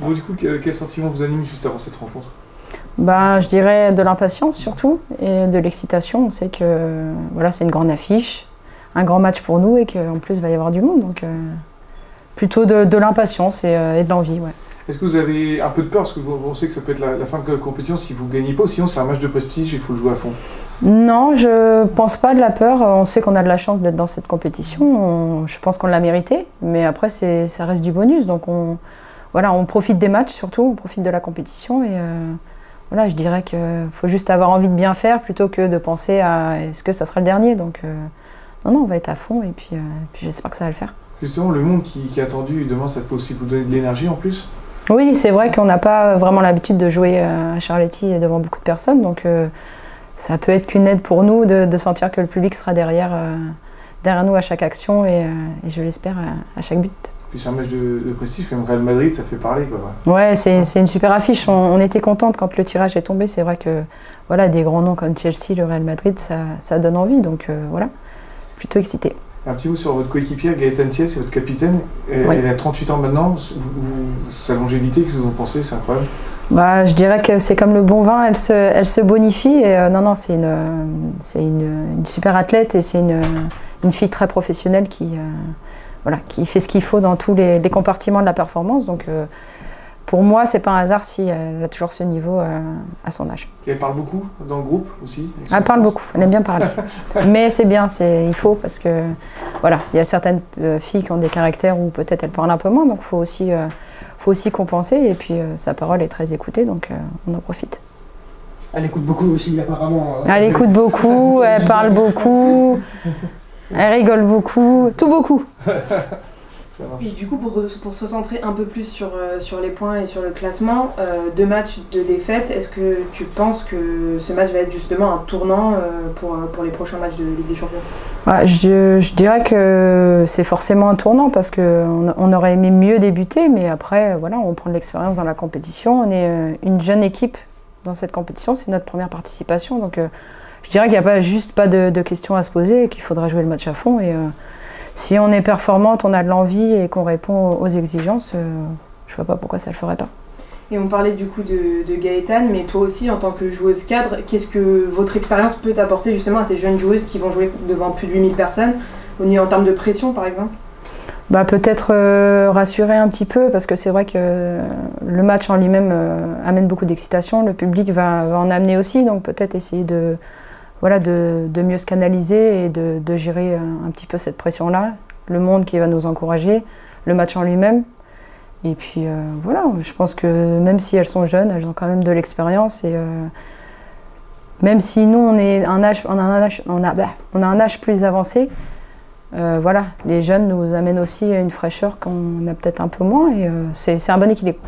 Bon, du coup, quel sentiment vous anime juste avant cette rencontre? Bah, je dirais de l'impatience surtout et de l'excitation. On sait que voilà, c'est une grande affiche, un grand match pour nous et qu'en plus il va y avoir du monde. Donc plutôt de l'impatience et de l'envie. Ouais. Est-ce que vous avez un peu de peur parce que vous pensez que ça peut être la fin de la compétition si vous ne gagnez pas ou sinon c'est un match de prestige et il faut le jouer à fond? Non, je pense pas de la peur. On sait qu'on a de la chance d'être dans cette compétition. Je pense qu'on l'a mérité, mais après ça reste du bonus. Donc voilà, on profite des matchs surtout, on profite de la compétition et voilà, je dirais qu'il faut juste avoir envie de bien faire plutôt que de penser à est-ce que ça sera le dernier. Donc non, on va être à fond et puis j'espère que ça va le faire. Justement, le monde qui est attendu demain, ça peut aussi vous donner de l'énergie en plus? Oui, c'est vrai qu'on n'a pas vraiment l'habitude de jouer à Charletti devant beaucoup de personnes, donc ça peut être qu'une aide pour nous de sentir que le public sera derrière nous à chaque action et je l'espère à chaque but. Puis c'est un match de prestige comme Real Madrid, ça fait parler quoi. Ouais, c'est une super affiche. On était contente quand le tirage est tombé. C'est vrai que voilà, des grands noms comme Chelsea, le Real Madrid, ça donne envie. Donc voilà, plutôt excité. Un petit mot sur votre coéquipière, Gaëtane Thiel, c'est votre capitaine. Oui. Elle a 38 ans maintenant. Sa longévité, qu'est-ce que vous en pensez? C'est incroyable. Bah, je dirais que c'est comme le bon vin, elle se bonifie. Et, non, c'est une super athlète et c'est une fille très professionnelle voilà, qui fait ce qu'il faut dans tous les compartiments de la performance. Donc pour moi, c'est pas un hasard si elle a toujours ce niveau à son âge. Et elle parle beaucoup dans le groupe aussi? Elle parle beaucoup, elle aime bien parler. Mais c'est bien, il faut parce que voilà, il y a certaines filles qui ont des caractères où peut-être elles parlent un peu moins, donc faut aussi compenser. Et puis sa parole est très écoutée, donc on en profite. Elle écoute beaucoup aussi apparemment. Elle écoute beaucoup, elle parle beaucoup. Elle rigole beaucoup, tout beaucoup. Et du coup, pour se recentrer un peu plus sur les points et sur le classement, 2 matchs de défaite, est-ce que tu penses que ce match va être justement un tournant pour les prochains matchs de Ligue des Champions? Ouais, je dirais que c'est forcément un tournant parce qu'on aurait aimé mieux débuter, mais après, voilà, on prend de l'expérience dans la compétition. On est une jeune équipe dans cette compétition, c'est notre première participation. Donc je dirais qu'il n'y a juste pas de questions à se poser et qu'il faudra jouer le match à fond. Et si on est performante, on a de l'envie et qu'on répond aux exigences, je vois pas pourquoi ça le ferait pas. Et on parlait du coup de Gaëtane, mais toi aussi en tant que joueuse cadre, qu'est-ce que votre expérience peut apporter justement à ces jeunes joueuses qui vont jouer devant plus de 8000 personnes, en termes de pression par exemple? Bah, peut-être rassurer un petit peu parce que c'est vrai que le match en lui-même amène beaucoup d'excitation, le public va en amener aussi, donc peut-être essayer de mieux se canaliser et de gérer un petit peu cette pression-là, le monde qui va nous encourager, le match en lui-même. Et puis voilà, je pense que même si elles sont jeunes, elles ont quand même de l'expérience et même si nous on a un âge plus avancé, voilà, les jeunes nous amènent aussi une fraîcheur qu'on a peut-être un peu moins et c'est un bon équilibre.